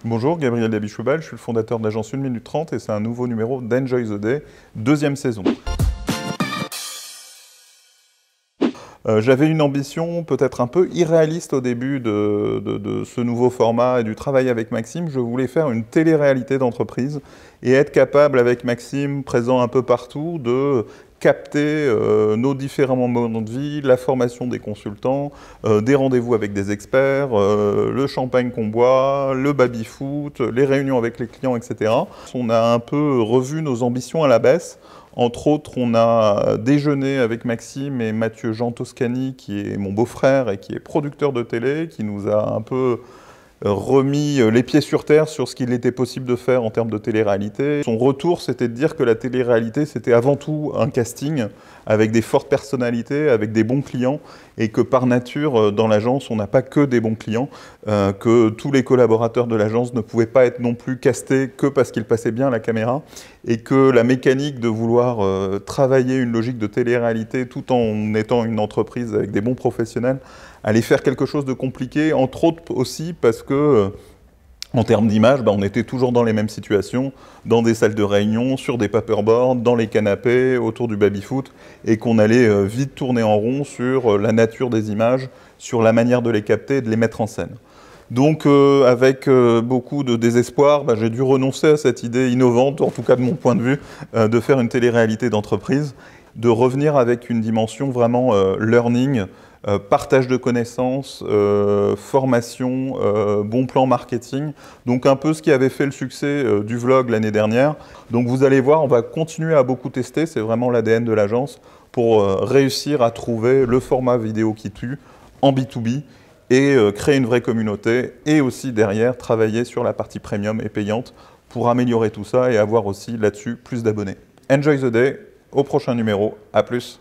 Bonjour, Gabriel Dabichoubal, je suis le fondateur de l'agence 1 minute 30 et c'est un nouveau numéro d'Enjoy the Day, deuxième saison. J'avais une ambition peut-être un peu irréaliste au début de ce nouveau format et du travail avec Maxime. Je voulais faire une télé-réalité d'entreprise et être capable avec Maxime, présent un peu partout, de capter nos différents moments de vie, la formation des consultants, des rendez-vous avec des experts, le champagne qu'on boit, le baby-foot, les réunions avec les clients, etc. On a un peu revu nos ambitions à la baisse. Entre autres, on a déjeuné avec Maxime et Mathieu Jean Toscani, qui est mon beau-frère et qui est producteur de télé, qui nous a un peu remis les pieds sur terre sur ce qu'il était possible de faire en termes de télé-réalité. Son retour, c'était de dire que la télé-réalité, c'était avant tout un casting avec des fortes personnalités, avec des bons clients, et que par nature, dans l'agence, on n'a pas que des bons clients, que tous les collaborateurs de l'agence ne pouvaient pas être non plus castés que parce qu'ils passaient bien à la caméra, et que la mécanique de vouloir travailler une logique de télé-réalité tout en étant une entreprise avec des bons professionnels, allait faire quelque chose de compliqué, entre autres aussi parce que, en termes d'image, on était toujours dans les mêmes situations, dans des salles de réunion, sur des paperboards, dans les canapés, autour du baby-foot, et qu'on allait vite tourner en rond sur la nature des images, sur la manière de les capter et de les mettre en scène. Donc, avec beaucoup de désespoir, j'ai dû renoncer à cette idée innovante, en tout cas de mon point de vue, de faire une télé-réalité d'entreprise, de revenir avec une dimension vraiment learning, partage de connaissances, formation, bon plan marketing. Donc un peu ce qui avait fait le succès du vlog l'année dernière. Donc vous allez voir, on va continuer à beaucoup tester, c'est vraiment l'ADN de l'agence, pour réussir à trouver le format vidéo qui tue en B2B et créer une vraie communauté et aussi derrière travailler sur la partie premium et payante pour améliorer tout ça et avoir aussi là-dessus plus d'abonnés. Enjoy the day, au prochain numéro, à plus.